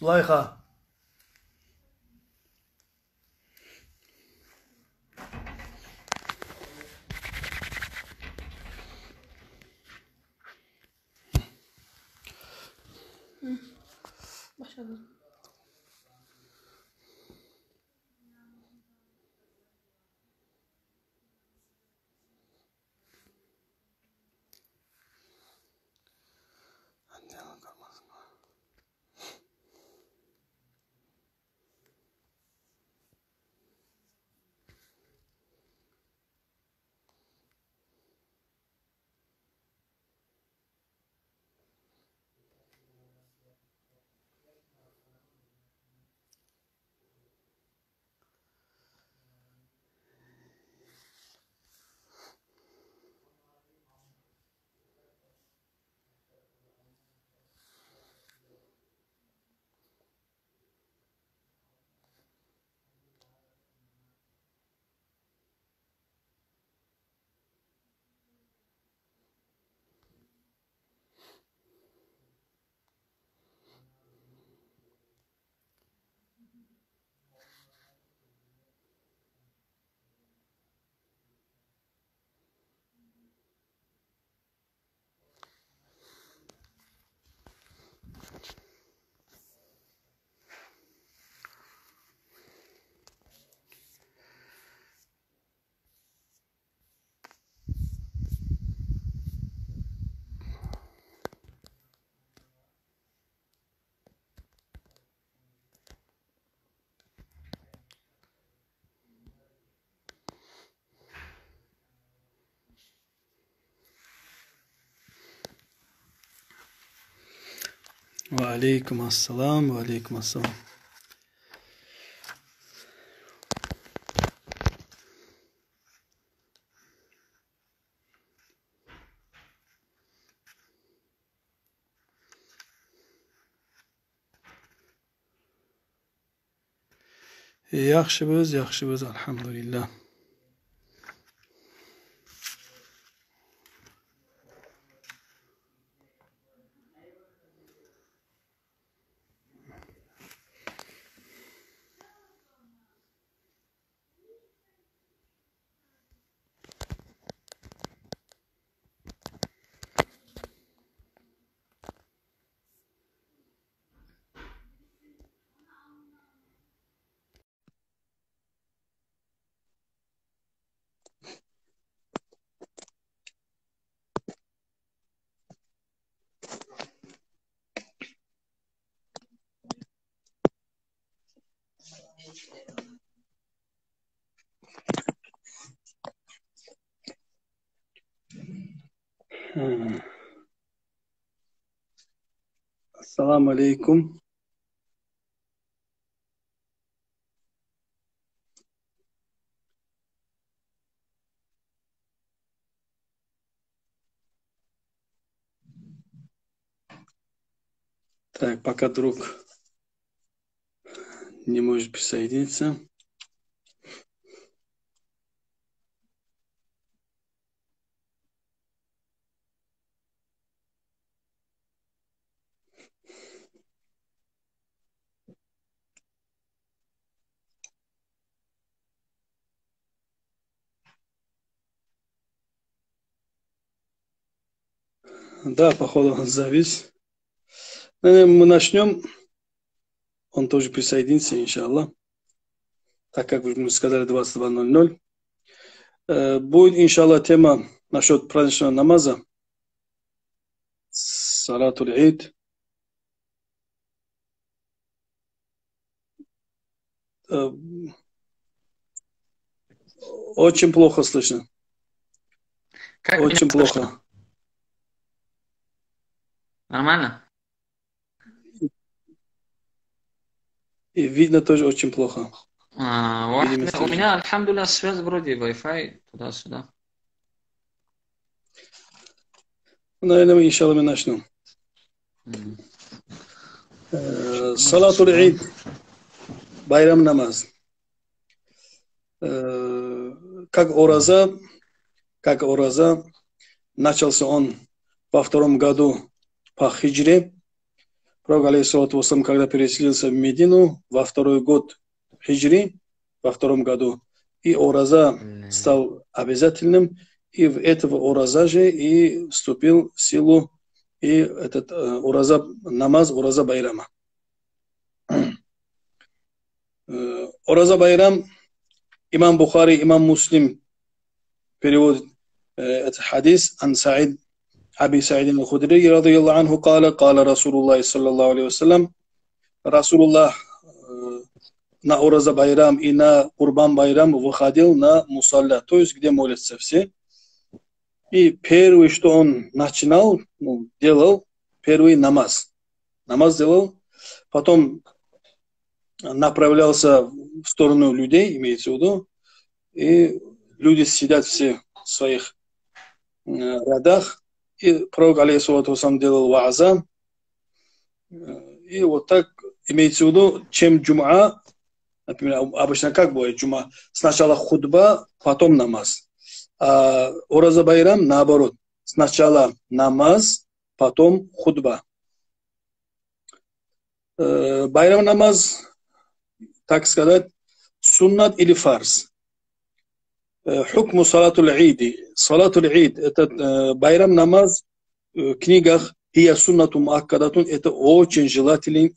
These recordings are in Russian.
Зулайха. Başladım. وعليكم السلام وعليكم السلام. Yaxshi biz, alhamdulillah. Assalomu alaykum. Так, пока друг не может присоединиться. Да, походу он завис. Наверное, мы начнем. Он тоже присоединится, иншаллах. Так как мы сказали 22:00. Будет, иншаллах, тема насчет праздничного намаза. Салатуль Ид. Очень плохо слышно. Как Очень меня плохо. слышно? Нормально? И видно тоже очень плохо. Видимость У тоже. меня, альхамдулillah, связь вроде Wi-Fi туда-сюда. Наверное, иншаллах, мы начнем. Салатуль Ид. Байрам намаз. Как Ораза, начался он во 2-м году по хиджре, Пророк, алейхиссалату вассалам, когда переселился в Медину во второй год хиджри, во втором году, и ораза стал обязательным, и в этого ораза же и вступил в силу и этот ораза, намаз, ораза байрама. Ораза байрам, имам Бухари, имам Муслим переводит этот хадис, ан Саид, أبي سعيد الخدري رضي الله عنه قال قال رسول الله صلى الله عليه وسلم رسول الله на Ораза Байрам и на Курбан Байрам выходил на мусалля, то есть где молятся все. И первое, что он начинал, делал, первый намаз. Намаз делал, потом направлялся в сторону людей, имеется в виду, и люди сидят все в своих рядах, и пророк, алейхиссалату вассалам, делал вааза. И вот так имеется в виду, чем джум'a, например, обычно как бывает джум'a, сначала худба, потом намаз. А Ораза Байрам наоборот, сначала намаз, потом худба. Байрам намаз, так сказать, суннат или фарз. Хукму салатул иди. Салатул ид, это байрам намаз в книгах «Хия суннату муаккадатун», это очень желательный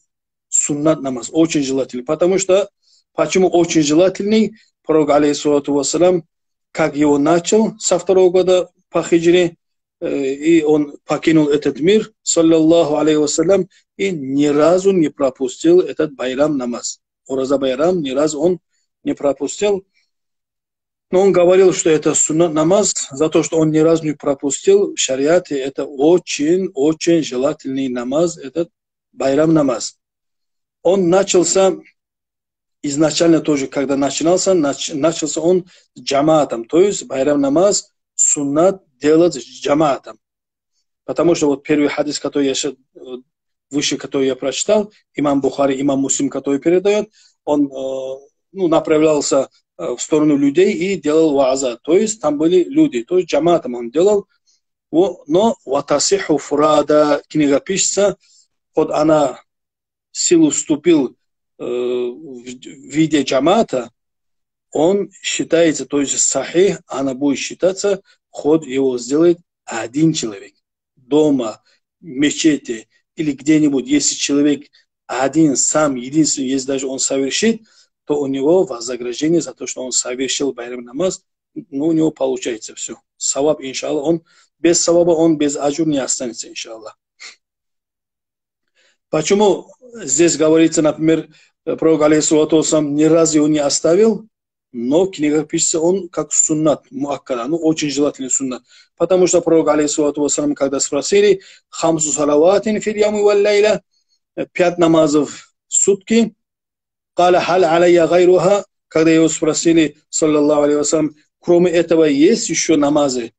суннат намаз, очень желательный. Потому что, почему очень желательный? Пророк, алейхиссалату вассалам, как его начал со второго года по хиджре, и он покинул этот мир, саллаллаху алейхи вассалям, и ни разу не пропустил этот байрам намаз. Ораза байрам ни разу он не пропустил. Но он говорил, что это суннат намаз, за то, что он ни разу не пропустил в шариате, это очень желательный намаз, этот байрам намаз. Он начался изначально тоже, когда начался он с джамаатом, то есть байрам намаз, суннат делать с джамаатом. Потому что вот первый хадис, который я выше, который я прочитал, имам Бухари, имам Муслим, который передает, он направлялся в сторону людей и делал вааза. То есть там были люди, то есть джамаатом он делал. Но ватасиху фурада, книга пишется, вот она в силу вступил в виде джамаата, он считается, то есть сахих, она будет считаться, ход его сделает один человек. Дома, в мечети или где-нибудь, если человек один, сам, единственный, если даже он совершит, то у него вознаграждение за то, что он совершил байрам намаз, у него получается все. Саваб, иншаллах, он без саваба, он без аджур не останется, иншаллах. Почему здесь говорится, например, пророк, алейхиссалату вассалам, ни разу его не оставил, но в книгах пишется он как суннат, муаккада, очень желательный суннат. Потому что пророк, алейхиссалату вассалам, когда спросили, хамсу салаватин фил яму вал лайля, 5 намазов в сутки, каля халь алейя гайруха, когда его спросили, саллаллаху алейхи вассалам, кроме этого есть еще намазы?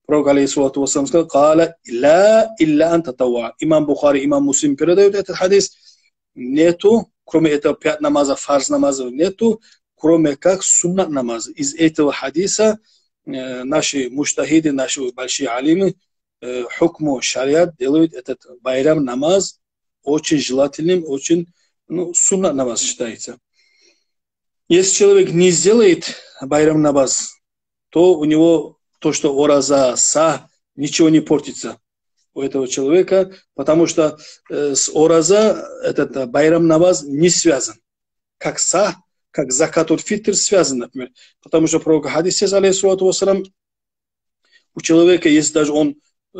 Пророк, алейхиссалату вассалам, сказал, каля ла илля ан татавва. Имам Бухари, имам Муслим передают этот хадис, нету, кроме этого 5 намазов, фарз намазов нету, кроме как суннат намаз. Из этого хадиса наши муштахиды, наши большие алимы, хукму шариат делают этот байрам намаз очень желательным, очень суннат намаз считается. Если человек не сделает байрам намаз, то у него то, что ораза, са, ничего не портится у этого человека, потому что с ораза этот байрам намаз не связан. Как са, как закатуль фитр связан, например. Потому что пророк хадис, алейхиссалату вассалам, у человека, если даже он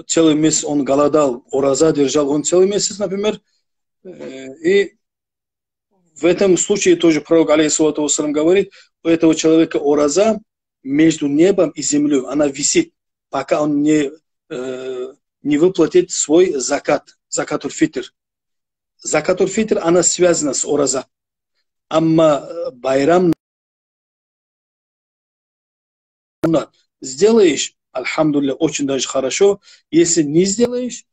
целый месяц он голодал, ораза держал, он целый месяц, например, и в этом случае тоже пророк, алейхиссалату вассалам, говорит, у этого человека ораза между небом и землей, она висит, пока он не выплатит свой закат, закатуль фитр. Закатуль фитр, она связана с ораза. Амма байрам сделаешь, альхамдулилля, очень даже хорошо. Если не сделаешь,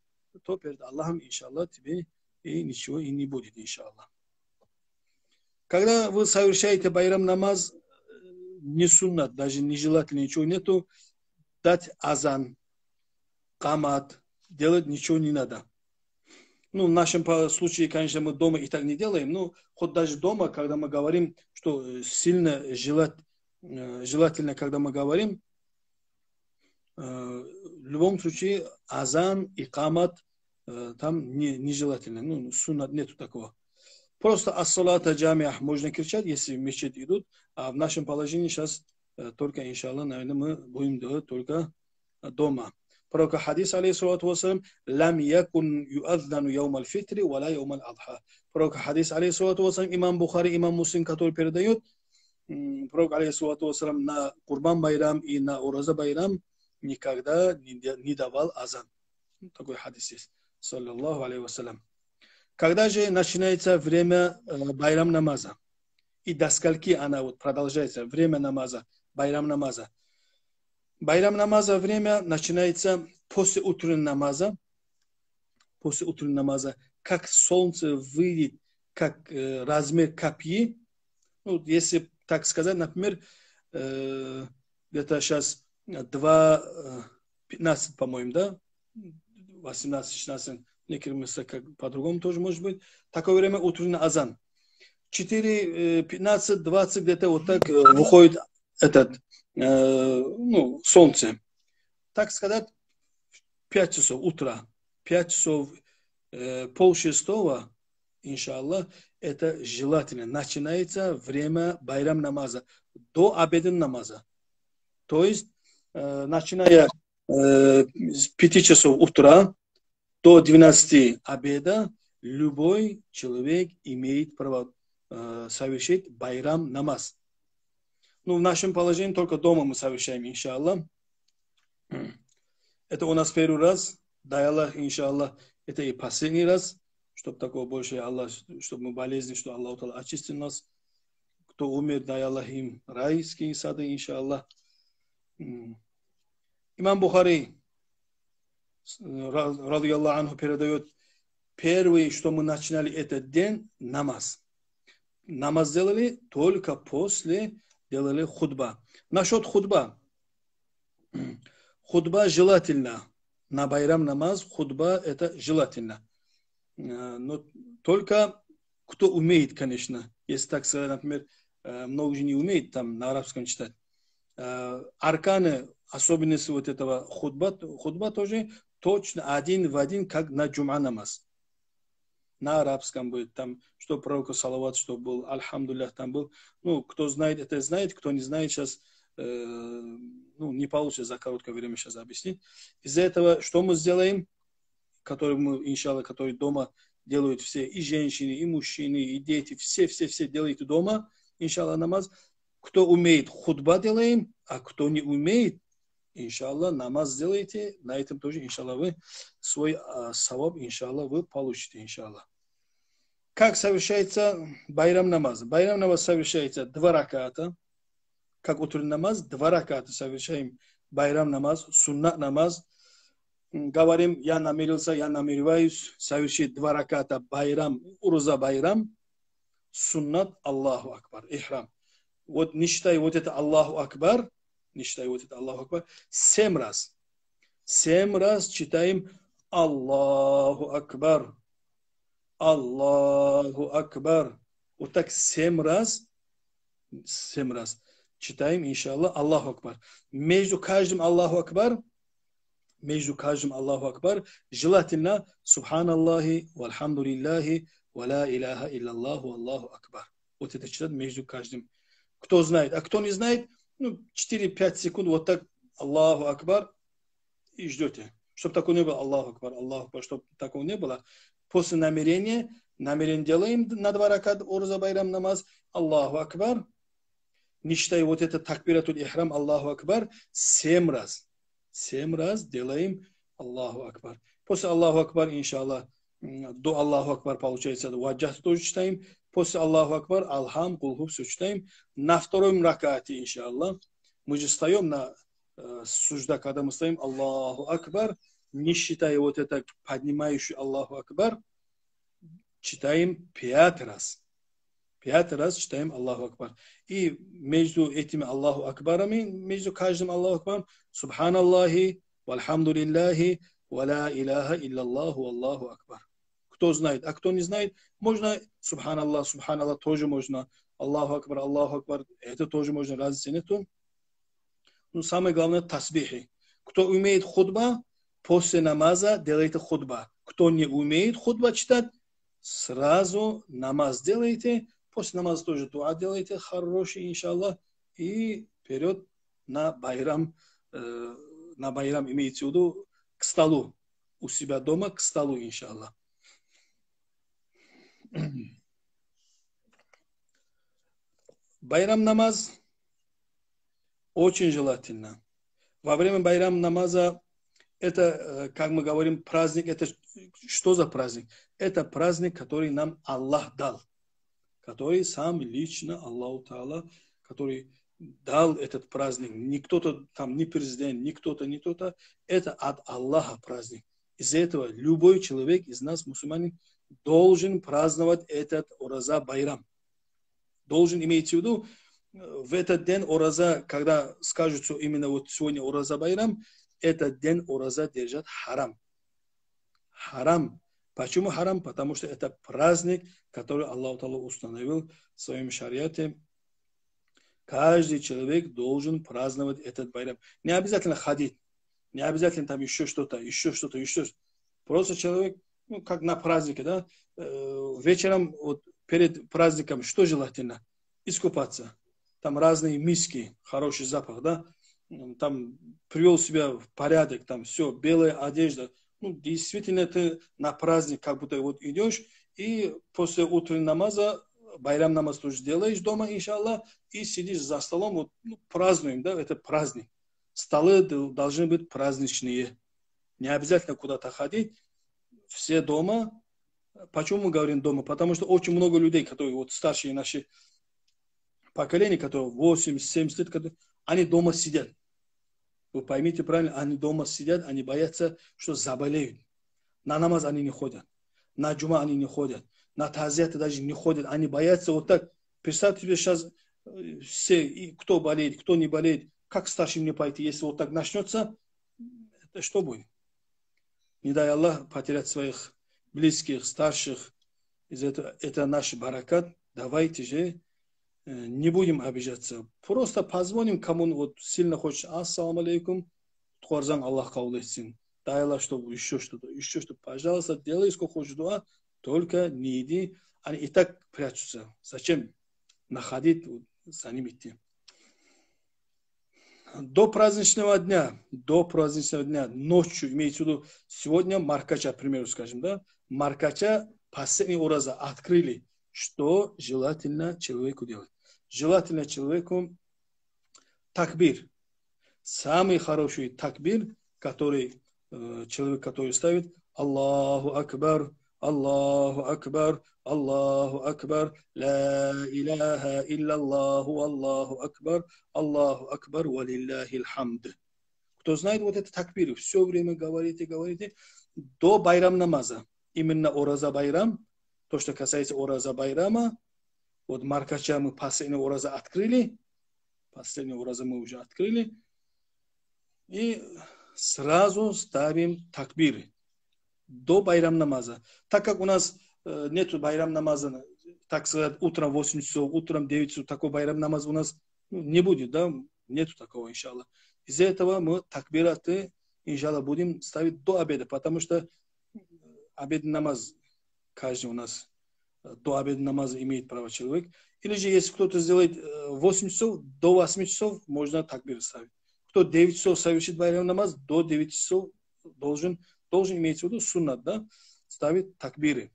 то перед Аллахом, иншаллах, тебе и ничего и не будет, иншаллах. Когда вы совершаете байрам намаз, не суннат, даже нежелательно, ничего нету, дать азан, камат, делать ничего не надо. Ну, в нашем случае, конечно, мы дома и так не делаем, но хоть даже дома, когда мы говорим, что сильно желательно, когда мы говорим, в любом случае азан, икамат там нежелательно. Ну, суннат нету такого. Просто ас-салата джамиах можно кричать, если в мечеть идут, а в нашем положении сейчас только, иншаллах, наверное, мы будем делать только дома. Пророк хадис, алейхиссалату вассалам, лам якун юаздану яумал фитри, валя яумал адха. Пророк хадис, алейхиссалату вассалам, имам Бухари, имам Муслим, который передает, пророк, алейхиссалату вассалам, на Курбан Байрам и на Ураза Байрам никогда не давал азан. Такой хадис есть. Саллаллаху алейхи вассалям. Когда же начинается время байрам намаза? И до скольки она вот продолжается? Время намаза, байрам намаза. Байрам намаза время начинается после утреннего намаза. После утреннего намаза. Как солнце выйдет, как размер копьи. Ну, если так сказать, например, где-то сейчас 2:15, по-моему, да? 18-16, некоторые места как по-другому тоже может быть. Такое время утренний азан. 4:15, 20 где-то вот так выходит этот, солнце. Так сказать, 5 часов утра. 5 часов, 5:30, иншаллах, это желательно. Начинается время байрам намаза. До обеденного намаза. То есть, начиная с 5 часов утра до 12 обеда, любой человек имеет право совершить байрам намаз. Ну, в нашем положении только дома мы совершаем, иншаллах. Это у нас первый раз. Дай Аллах, иншаллах, это и последний раз, чтобы такого больше Аллах, чтобы мы болезни, что Аллах очистил нас. Кто умер, дай Аллах им райские сады, иншаллах. Имам Бухари, ради Аллаху анху, передает, первое, что мы начинали этот день, намаз. Намаз сделали только после делали худба. Насчет худба. Худба желательно. На байрам намаз худба это желательно. Но только кто умеет, конечно. Если так сказать, например, много же не умеет там на арабском читать. Арканы, особенности вот этого худба тоже точно один в один, как на джум'a намаз. На арабском будет там, что пророку салават, что был, альхамдуллях там был. Ну, кто знает, это знает, кто не знает, сейчас не получится за короткое время сейчас объяснить. Из-за этого, что мы сделаем, который мы, иншаллах, которые дома делают все, и женщины, и мужчины, и дети, все делают дома, иншаллах, намаз. Кто умеет, худба делаем, а кто не умеет, иншаллах, намаз сделайте, на этом тоже, иншаллах, вы свой саваб, иншаллах, вы получите, иншаллах. Как совершается байрам намаз? Байрам намаз совершается 2 раката, как утренний намаз, 2 раката совершаем байрам намаз, суннат намаз. Говорим, я намереваюсь совершить 2 раката байрам, урза байрам, суннат Аллаху Акбар, ихрам. Вот не считай вот это Аллаху Акбар, 7 раз. 7 раз читаем Аллаху Акбар, Аллаху Акбар. Вот так 7 раз читаем, иншаллах, Аллаху Акбар. Между каждым Аллаху Акбар, желательно Субханаллахи, вальхамдулиллахи, ва ла иляха илляллаху, Аллаху Акбар. Вот это читать между каждым. Кто знает, а кто не знает, 4-5 секунд вот так Аллаху Акбар и ждете. Чтобы такого не было, Аллаху Акбар, чтобы такого не было. После намерения делаем на 2 ракат урза байрам намаз, Аллаху Акбар. Не считая вот это такбиратуль ихрам, Аллаху Акбар, 7 раз. 7 раз делаем Аллаху Акбар. После Аллаху Акбар, иншаллах, до Аллаху Акбар получается, ваджах тоже читаем. После Аллаху Акбар, алхам, кулхуб, все читаем. На 2 ракате, иншаллах, мы же встаем на сужда, когда мы стоим Аллаху Акбар, не считая вот это поднимающий Аллаху Акбар, читаем 5 раз. 5 раз читаем Аллаху Акбар. И между этими Аллаху Акбарами, между каждым Аллаху Акбаром, Субханаллахи, вальхамдулиллахи, ва ла иляха илляллаху, Аллаху Акбар. кто знает. А кто не знает, можно субханаллах тоже можно. Аллаху акбар, это тоже можно, разницы нету. Но самое главное тасбихи. Кто умеет худба, после намаза делайте худба. Кто не умеет худба читать, сразу намаз делайте. После намаза тоже дуа делайте, хороший, иншаллах. И вперед на байрам имеется в виду к столу. У себя дома к столу, иншаллах. Байрам намаз очень желательно. Во время байрам намаза это, как мы говорим, праздник. Это что за праздник? Это праздник, который нам Аллах дал. Который сам лично Аллаху Та'ала, который дал этот праздник. Не кто-то там, не президент, не кто-то, не кто-то. Это от Аллаха праздник. Из-за этого любой человек из нас, мусульманин, должен праздновать этот Ораза байрам. Должен иметь в виду, в этот день Ораза, когда скажут, что именно вот сегодня Ораза байрам, этот день Ораза держат харам. Харам. Почему харам? Потому что это праздник, который Аллах Та'ала установил в своем шариате. Каждый человек должен праздновать этот байрам. Не обязательно ходить, не обязательно там еще что-то. Просто человек, ну, как на празднике, да, вечером, вот, перед праздником, что желательно? Искупаться. Там разные миски, хороший запах, да, там привел себя в порядок, там все, белая одежда. Ну, действительно, ты на праздник как будто вот идешь, и после утреннего намаза, байрам намаз тоже делаешь дома, иншаллах, и сидишь за столом, вот, ну, празднуем, да, это праздник. Столы должны быть праздничные. Не обязательно куда-то ходить, все дома. Почему мы говорим дома? Потому что очень много людей, которые вот старшие наши поколения, которые 80-70 лет, которые, они дома сидят. Вы поймите правильно, они дома сидят, они боятся, что заболеют. На намаз они не ходят. На джума они не ходят. На тазияты даже не ходят. Они боятся вот так. Представьте себе сейчас все, кто болеет, кто не болеет, как старшим не пойти. Если вот так начнется, это что будет? Не дай Аллах потерять своих близких, старших. Это наш баракат. Давайте же не будем обижаться. Просто позвоним, кому вот сильно хочет. Ассаламу алейкум. Тхуарзан Аллах кабул этсин. Дай Аллах, чтобы еще что-то. Пожалуйста, делай, сколько хочешь дуа. Только не иди. Они и так прячутся. Зачем находить, за ним идти? До праздничного дня, ночью, имеется в виду, сегодня Маркача, к примеру, скажем, да, Маркача последний Ораза открыли. Что желательно человеку делать? Желательно человеку такбир. Самый хороший такбир, который человек, который ставит Аллаху Акбар, Аллаху Акбар, Аллаху Акбар, ла иляха илляллаху, Аллаху Акбар, валиллахил хамд. Кто знает вот это такбир, все время говорите, до байрам намаза. Именно Ораза байрам, то, что касается Ораза байрама, вот Маркача мы последний Ораза открыли, мы уже открыли, и сразу ставим такбиры до байрам намаза. Так как у нас нету байрам намаза, так сказать, утром 8 часов, утром 9 часов, такой байрам намаз у нас не будет, да, нету такого, иншаллах. Из-за этого мы такбираты, иншаллах, будем ставить до обеда, потому что обедный намаз каждый у нас до обедного намаза имеет право человек. Или же, если кто-то сделает 8 часов, до 8 часов можно такбир ставить. Кто 9 часов совершит байрам намаз, до 9 часов должен иметь в виду суннат, да, ставить такбиры.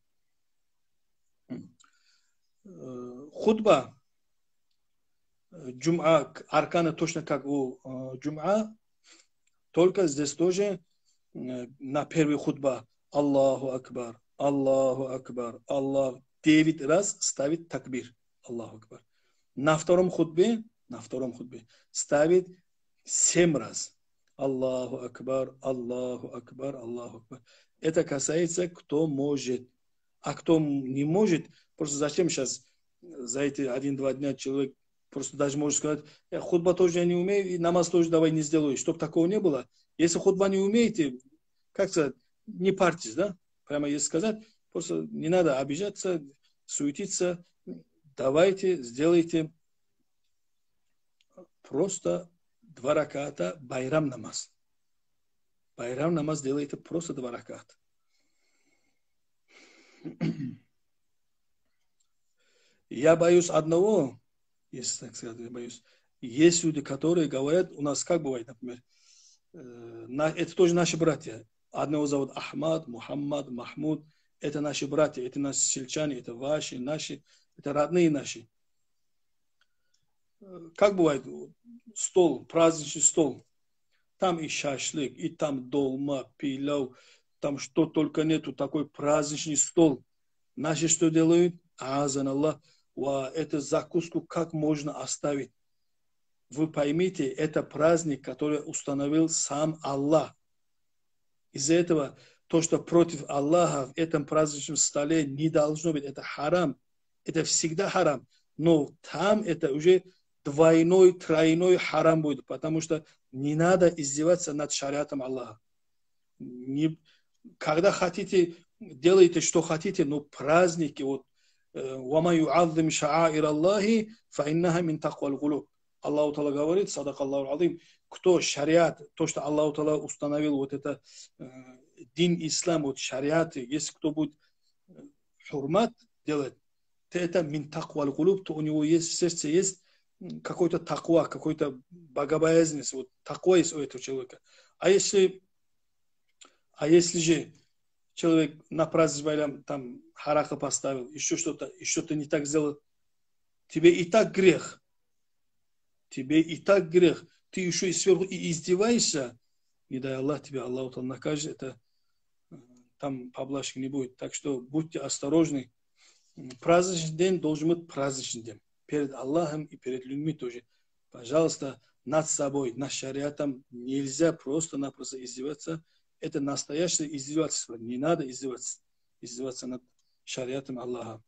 Худба, джум'a, арканы точно как у джум'a, только здесь тоже на первый худба Аллаху Акбар, Аллах 9 раз ставит такбир. Аллаху Акбар. На втором худбе ставит 7 раз. Аллаху Акбар. Это касается, кто может. А кто не может, просто зачем сейчас за эти 1-2 дня человек просто даже может сказать, худба тоже я не умею, и намаз тоже давай не сделаю. Чтобы такого не было. Если худба не умеете, как сказать, не парьтесь, да? Прямо если сказать, Просто не надо обижаться, суетиться. Давайте, сделайте просто 2 раката байрам намаз. Байрам намаз делайте просто 2 раката. Я боюсь одного, если так сказать, я боюсь. Есть люди, которые говорят, у нас как бывает, например, это тоже наши братья. Одного зовут Ахмад, Мухаммад, Махмуд. Это наши братья, это наши сельчане, это ваши, наши, это родные наши. Как бывает, стол, праздничный стол. Там и шашлык, и там долма, пилау, там что только нету, такой праздничный стол. Наши что делают? Азан Аллах. Эту закуску как можно оставить? Вы поймите, это праздник, который установил сам Аллах. Из-за этого то, что против Аллаха в этом праздничном столе не должно быть, это харам. Это всегда харам. Но там это уже двойной, тройной харам будет, потому что не надо издеваться над шариатом Аллаха. Когда хотите, делайте, что хотите, но праздники, вот, وَمَا يُعَظِّمْ شَعَائِرَ اللَّهِ فَإِنَّهَا مِنْ تَقْوَى الْقُلُوبِ. Аллах Таала говорит, садак Аллаху аль-азим, кто шариат, то, что Аллах Таала установил, вот это дин ислам, вот шариаты, если кто будет хурмат делать, то это мин таква аль-кулуб, то у него есть в сердце есть какой-то таква, какой-то богобоязненность, вот таква есть у этого человека. А если же человек на праздник байрам там хараха поставил, еще что-то не так сделал, тебе и так грех. Тебе и так грех. Ты еще и сверху и издеваешься, не дай Аллах тебе, Аллах там накажет, это там поблажки не будет. Так что будьте осторожны. Праздничный день должен быть праздничный день. Перед Аллахом и перед людьми тоже. Пожалуйста, над собой, над шариатом нельзя просто-напросто издеваться. Это настоящее издевательство. Не надо издеваться над шариатом Аллаха.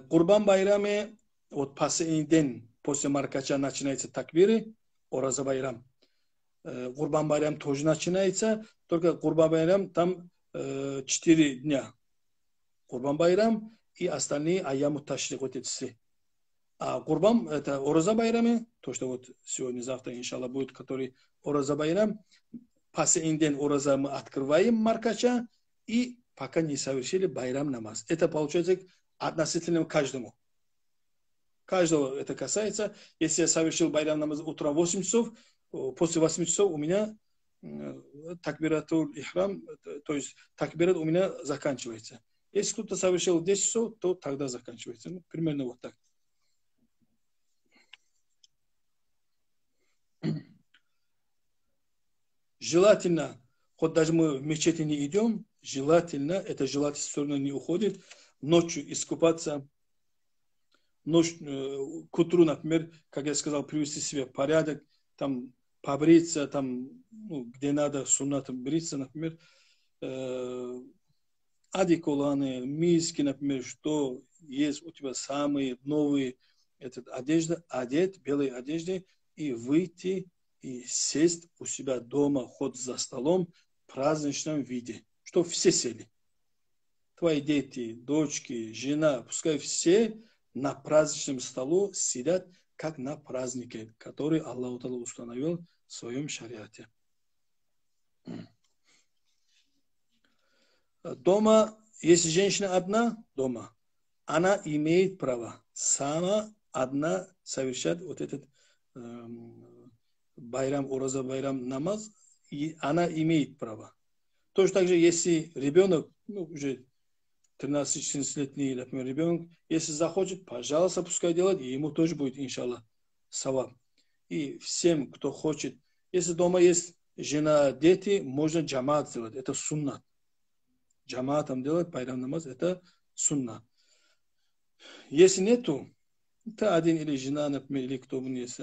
Курбан байраме, вот последний день после Маркача начинается такбиры, Ораза байрам. Курбан байрам тоже начинается, только Курбан байрам там 4 дня. Курбан байрам и остальные аяму ташрик, вот эти все. А Курбан, это Ораза байраме, то, что вот сегодня, завтра, иншаллах, будет, который Ораза байрам. Последний день Ораза мы открываем Маркача и пока не совершили байрам намаз. Это получается относительно каждому. Каждого это касается. Если я совершил байрам намаз утром 8 часов, после 8 часов у меня такбиратуль ихрам, то есть такбират у меня заканчивается. Если кто-то совершил 10 часов, то тогда заканчивается. Ну, примерно вот так. Желательно, хоть даже мы в мечети не идем, желательно, это желательно сторону не уходит, ночью искупаться, к утру, например, как я сказал, привести себе порядок, там побриться, там, ну, где надо суннатом бриться, например, одеколаны, миски, например, что есть у тебя самые новые одежда, одеть белой одеждой и выйти и сесть у себя дома, хоть за столом в праздничном виде, чтобы все сели. Твои дети, дочки, жена, пускай все на праздничном столу сидят, как на празднике, который Аллах установил в своем шариате. Дома, если женщина одна дома, она имеет право сама одна совершать вот этот байрам, Ораза байрам намаз, и она имеет право. Точно так же, если ребенок, ну, уже 13-14-летний, например, ребенок, если захочет, пожалуйста, пускай делает, и ему тоже будет, иншаллах, саваб. И всем, кто хочет, если дома есть жена, дети, можно джамаат сделать, это суннат. Джамаатом делать байрам намаз, это сунна. Если нету, то один или жена, например, или кто есть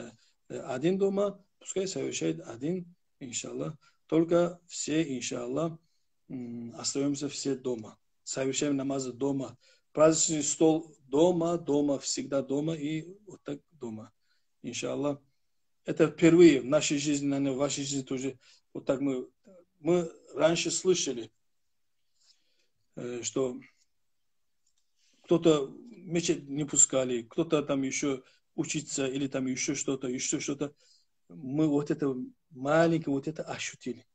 один дома, пускай совершает один, иншаллах. Только все, иншаллах, остаемся все дома. Совершаем намазы дома. Праздничный стол дома, всегда дома и вот так дома. Иншаллах. Это впервые в нашей жизни, наверное, в вашей жизни тоже. Вот так мы раньше слышали, что кто-то в мечеть не пускали, кто-то там еще учиться или там еще что-то. Мы вот это маленькое вот это ощутили.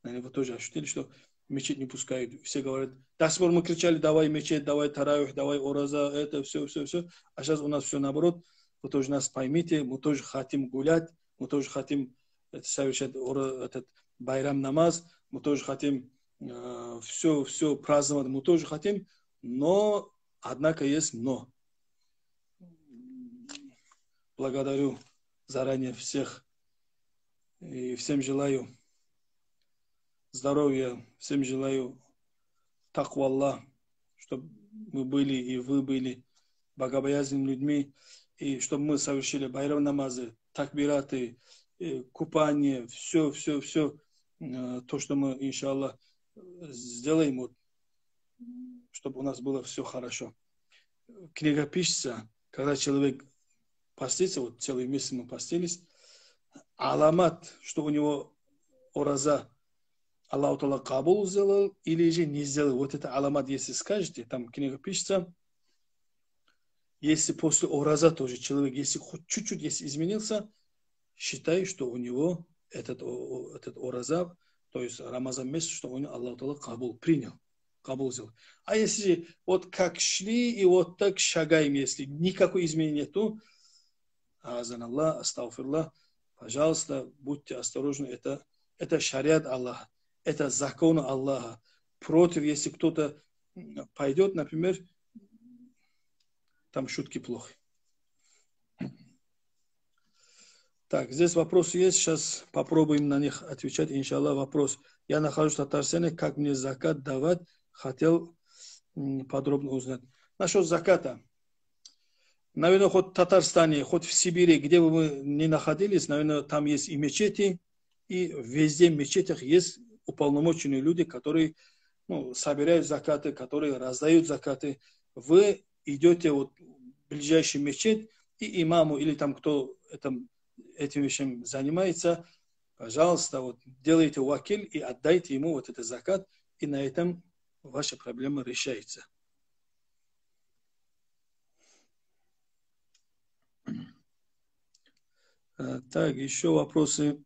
Наверное, вы тоже ощутили, что мечеть не пускают. Все говорят, до сих пор мы кричали, давай мечеть, давай таравих, давай ораза, это все. А сейчас у нас все наоборот. Вы тоже нас поймите, мы тоже хотим гулять, мы тоже хотим совершать этот байрам намаз, мы тоже хотим все праздновать, мы тоже хотим, но, однако есть но. Благодарю заранее всех и всем желаю здоровья, всем желаю такву Аллах, чтобы мы были и вы были богобоязненными людьми, и чтобы мы совершили байрам намазы, такбираты, купание, все, то, что мы, иншаллах, сделаем, вот, чтобы у нас было все хорошо. Книга пишется, когда человек постится, вот целый месяц мы постились, аламат, что у него ораза Аллах Таала кабул сделал или же не сделал. Вот это аламат, если скажете, там книга пишется, если после ораза тоже человек, если хоть чуть-чуть если изменился, считай, что у него этот ораза, то есть Рамазан месяц, что у него Аллах Таала кабул принял, кабул сделал. А если вот как шли и вот так шагаем, если никакой изменения нету, азан Аллах, астагфирлах, пожалуйста, будьте осторожны, это шариат Аллаха, это закон Аллаха. Против, если кто-то пойдет, например, там шутки плохи. Так, здесь вопросы есть, сейчас попробуем на них отвечать, иншаллах. Вопрос. Я нахожусь в Татарстане, как мне закат давать? Хотел подробно узнать. Насчет заката. Наверное, хоть в Татарстане, хоть в Сибири, где бы мы ни находились, наверное, там есть и мечети, и везде в мечетях есть уполномоченные люди, которые собирают закаты, которые раздают закаты. Вы идете вот в ближайший мечеть, и имаму или там кто этим вещем занимается, пожалуйста, вот делайте вакиль и отдайте ему вот этот закат, и на этом ваша проблема решается. Так, еще вопросы.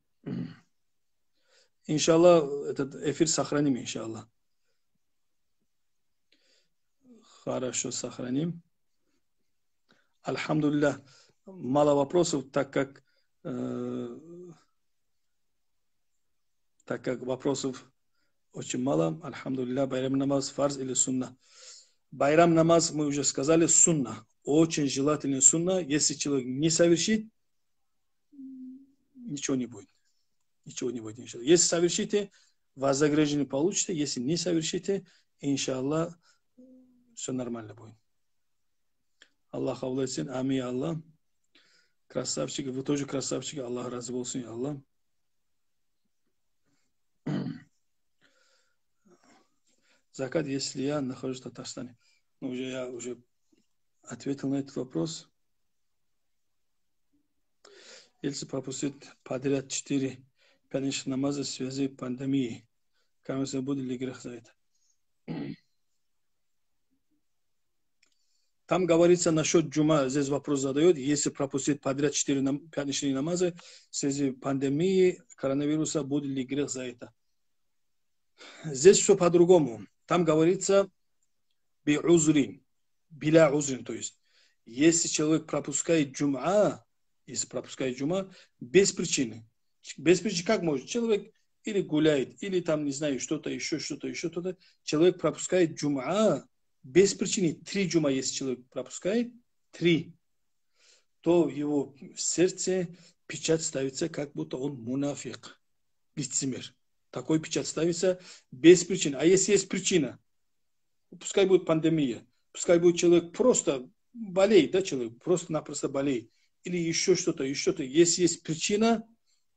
Иншаллах, этот эфир сохраним, иншаллах. Хорошо, сохраним. Альхамдулиллах. Мало вопросов, так как вопросов очень мало. Альхамдулиллах, байрам намаз, фарз или сунна. Байрам намаз, мы уже сказали, сунна. Очень желательный сунна. Если человек не совершит, ничего не будет. Ничего не будет, иншаллах. Если совершите, вознаграждение получите. Если не совершите, иншаллах, все нормально будет. Аллах кабул этсин. Амин, Аллах. Красавчики, вы тоже красавчики. Аллах разы болсын, Аллах. Закат, если я нахожусь в Татарстане. Я уже ответил на этот вопрос. Если пропустить подряд 4 пятничных намаза в связи с пандемией, кажется, будет ли грех за это? Там говорится насчет джума, здесь вопрос задает, если пропустить подряд 4 пятничные намазы в связи с пандемией коронавируса, будет ли грех за это? Здесь все по-другому. Там говорится би'узрин, биля узрин, то есть если человек пропускает джума, без причины. Без причины как может? Человек или гуляет, или там, не знаю, что-то. Человек пропускает джума без причины. 3 джума, если человек пропускает, 3, то в его сердце печать ставится, как будто он мунафик, лицемер. Такой печать ставится без причины. А если есть причина, пускай будет пандемия, пускай будет человек просто болеет, да, человек просто-напросто болеет, или еще что-то. Если есть причина,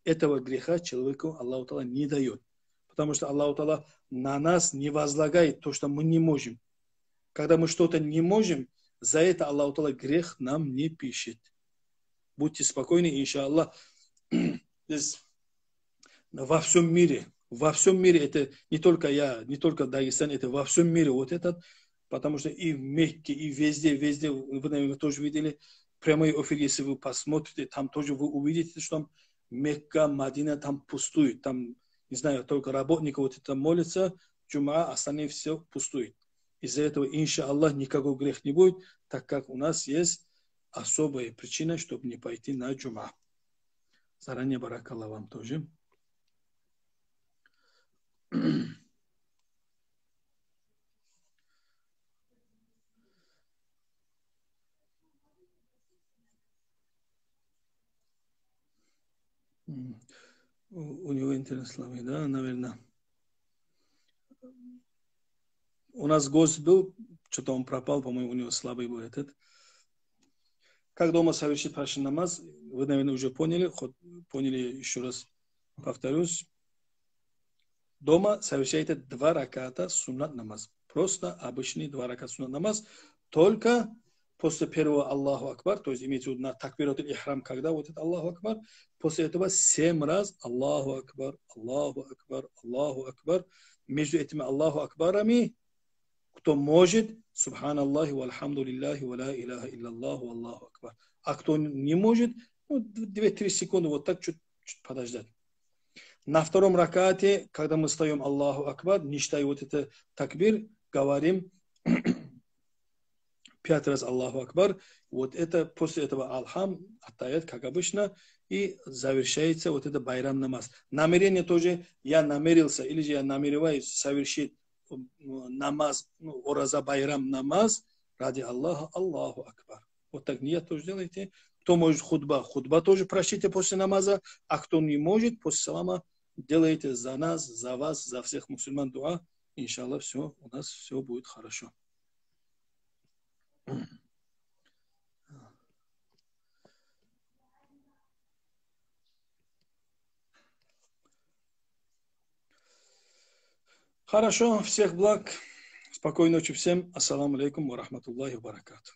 этого греха человеку Аллах Таала не дает. Потому что Аллах Таала на нас не возлагает то, что мы не можем. Когда мы что-то не можем, за это Аллах Таала грех нам не пишет. Будьте спокойны, иншаллах. Во всем мире во всем мире, это не только я, не только Дагестан, это во всем мире вот этот, потому что и в Мекке, и везде, везде, вы, наверное, тоже видели, прямой эфир, если вы посмотрите, там тоже вы увидите, что там Мекка, Мадина, там пустует, там, не знаю, только работники вот это молятся, джума, остальные все пустует. Из-за этого, инша Аллах, никакой грех не будет, так как у нас есть особая причина, чтобы не пойти на джума. Заранее баракалла вам тоже. У него интернет слабый, да, наверное. У нас гость был, что-то он пропал, по-моему, у него слабый был этот. Как дома совершить паши намаз, вы, наверное, уже поняли, поняли, еще раз повторюсь. Дома совершайте 2 раката суннат намаз. Просто обычный 2 раката суннат намаз, только после первого Аллаху Акбар, то есть имеется в виду на такбират ихрам, когда вот это Аллаху Акбар, после этого 7 раз Аллаху Акбар, Аллаху Акбар, Аллаху Акбар. Между этими Аллаху Акбарами, кто может, Субханаллахи, вальхамдулиллахи, ва ла илляха илляллаху, Аллаху Акбар. А кто не может, 2-3 секунды вот так чуть подождать. На втором ракате, когда мы встаем Аллаху Акбар, не считая вот это такбир, говорим 5 раз Аллаху Акбар. Вот это после этого Алхам, аттаят, как обычно, и завершается вот это байрам намаз. Намерение тоже, я намерился, или же я намереваюсь совершить намаз, ораза байрам намаз ради Аллаха, Аллаху Акбар. Вот так ният тоже делайте. Кто может худба тоже прочтите после намаза, а кто не может, после салама делайте за нас, за вас, за всех мусульман дуа. Иншаллах, все, у нас все будет хорошо. Хорошо, всех благ. Спокойной ночи всем. Ассаламу алейкум ва рахматуллахи ва баракату.